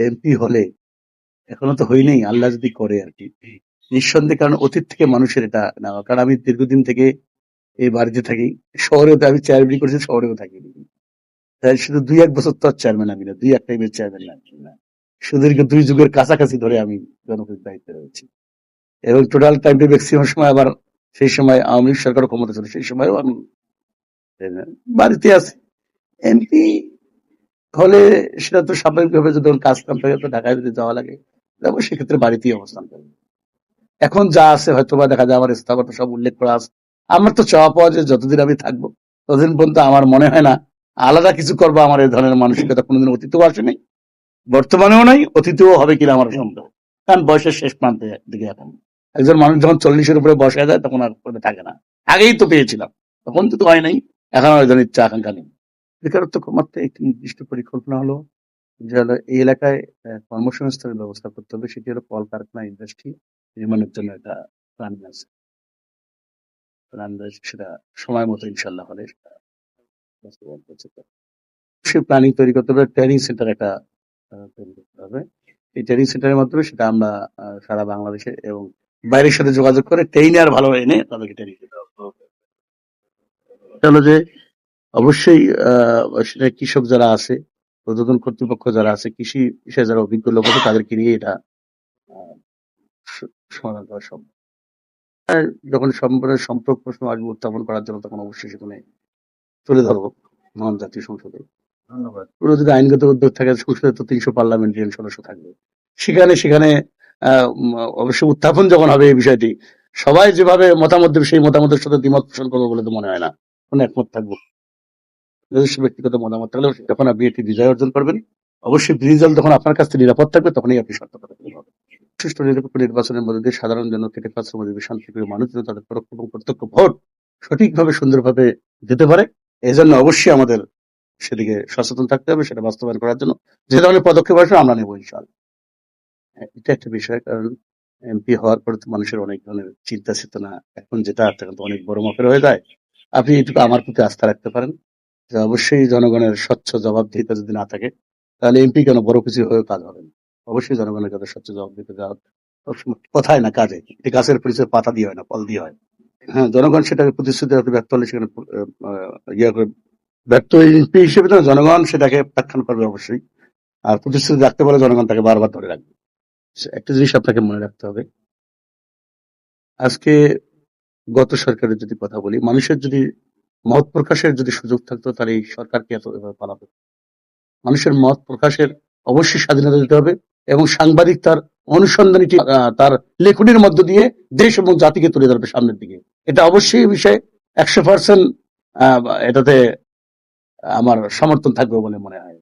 MP হলে এখনো তো হইনি, আল্লাহ যদি করে আর কি। নিঃসন্দেহে, কারণ অতীত থেকে মানুষের এটা নেওয়া, কারণ আমি দীর্ঘদিন থেকে এই বাড়িতে থাকি। শহরেও তো আমি চেয়ারম্যান করেছি, শহরেও থাকি। তাই শুধু ২-১ বছর তো আর চেয়ারম্যান আমি না, ২-১ টাইমের চেয়ারম্যান না। সুদীর্ঘ ২ যুগের কাছাকাছি ধরে আমি জনপ্রতিনিধির দায়িত্বে রয়েছি, এবং টোটাল টাইমটা ম্যাক্সিমাম সময় আবার সেই সময় আওয়ামী লীগ সরকার ক্ষমতা ছিল, সেই সময়ও আমি বাড়িতে আছি। এমপি হলে সেটা তো স্বাভাবিকভাবে যদি কাজ কাম থাকে, তো ঢাকায় যদি যাওয়া লাগে তারপর সেক্ষেত্রে বাড়িতেই অবস্থান করবে। এখন যা আছে হয়তো বা দেখা যায় আমার ইস্তফাতে সব উল্লেখ করা আছে। আমার তো চাওয়া পাওয়া যে যতদিন আমি থাকবো ততদিন পর্যন্ত আমার মনে হয় না আলাদা কিছু করবো। আমার এই ধরনের মানসিকতা কোনোদিন অতীতেও আসেনি, বর্তমানেও নাই, অতীতেও হবে কিনা আমার সন্দেহ। কারণ বয়সের শেষ প্রান্তে দিকে এখন একজন মানুষ যখন 40-এর উপরে বসে যায় তখন আর করে থাকে না। আগেই তো পেয়েছিলাম, তখন তো হয় নাই, এখন আর ওই ইচ্ছা আকাঙ্ক্ষা নেই। বেকারত্ব কমাতে একটি নির্দিষ্ট পরিকল্পনা হলো যে এই এলাকায় কর্মসংস্থানের ব্যবস্থা করতে হবে। সেটি হলো কলকারখানা, ইন্ডাস্ট্রি নির্মাণের জন্য একটা প্ল্যান আছে। সেটা সময় মতো ইনশাল্লাহ হলে সেটা বাস্তবায়ন করছে। সেই প্ল্যানিং তৈরি করতে হবে, ট্রেনিং সেন্টার একটা তৈরি করতে হবে। এই ট্রেনিং সেন্টারের মাধ্যমে সেটা আমরা সারা বাংলাদেশে এবং বাইরের সাথে যোগাযোগ করে ট্রেইনার ভালো এনে তাদেরকে ট্রেনিং দিতে হবে। এটা হলো যে অবশ্যই সেটা কৃষক যারা আছে, প্রযোজন কর্তৃপক্ষ যারা আছে, কৃষি বিষয়ে যারা অভিজ্ঞ লোক আছে, তাদেরকে নিয়ে এটা সমাধান করা সম্ভব। যখন সম্পর্ক প্রশ্ন আসবে উত্থাপন করার জন্য, তখন অবশ্যই সেখানে তুলে ধরবো মহান জাতীয় সংসদে। ধন্যবাদ। পুরো যদি আইনগত উদ্যোগ থাকে, সংসদে তো ৩০০ পার্লামেন্টারিয়ান সদস্য থাকবে, সেখানে অবশ্যই উত্থাপন যখন হবে এই বিষয়টি, সবাই যেভাবে মতামত দেবে সেই মতামতের সাথে দ্বিমত পোষণ করবো বলে তো মনে হয় না, কোনো একমত থাকবো। নিজস্ব ব্যক্তিগত মতামত থাকলেও যখন আপনি একটি বিজয় অর্জন করবেন, অবশ্যই বিজয় যখন আপনার কাছ থেকে নিরাপদ থাকবে, তখনই আপনি সত্যতা করতে পারবেন। সুষ্ঠু নিরপেক্ষ নির্বাচনের মধ্যে দিয়ে সাধারণ জন্য থেকে পাঁচ মধ্যে শান্তিপ্রিয় মানুষ যেন তাদের পরোক্ষ এবং প্রত্যক্ষ ভোট সঠিকভাবে সুন্দরভাবে দিতে পারে, এই জন্য অবশ্যই আমাদের সেদিকে সচেতন থাকতে হবে। সেটা বাস্তবায়ন করার জন্য যে ধরনের পদক্ষেপ আসবে আমরা নেবো ইনশাআল্লাহ। এটা একটা বিষয়, কারণ এমপি হওয়ার পরে তো মানুষের অনেক ধরনের চিন্তা চেতনা এখন যেটা তো অনেক বড় মাপের হয়ে যায়। আপনি এটুকু আমার প্রতি আস্থা রাখতে পারেন যে অবশ্যই জনগণের স্বচ্ছ জবাবদিহিতা যদি না থাকে, তাহলে এমপি কেন বড় কিছু হয়ে কাজ হবে না। অবশ্যই জনগণের কাছে স্বচ্ছ জবাবদিহিতা দেওয়া কথায় না কাজে, এটি গাছের পরিচয় পাতা দিয়ে হয় না, ফল দিয়ে হয়। হ্যাঁ, জনগণ সেটাকে প্রতিশ্রুতি ব্যর্থ হলে সেখানে ইয়ে করে ব্যর্থ এমপি হিসেবে তো জনগণ সেটাকে প্রত্যাখ্যান করবে অবশ্যই। আর প্রতিশ্রুতি রাখতে পারে জনগণ তাকে বারবার ধরে রাখবে। একটা জিনিস আপনাকে মনে রাখতে হবে, আজকে গত সরকারের যদি কথা বলি, মানুষের যদি মত প্রকাশের যদি সুযোগ থাকতো, তাহলে এই সরকারকে এত এভাবে পালাবে। মানুষের মত প্রকাশের অবশ্যই স্বাধীনতা দিতে হবে, এবং সাংবাদিক তার অনুসন্ধানী তার লেখনীর মধ্য দিয়ে দেশ এবং জাতিকে তুলে ধরবে সামনের দিকে। এটা অবশ্যই বিষয়ে 100% এটাতে আমার সমর্থন থাকবে বলে মনে হয়।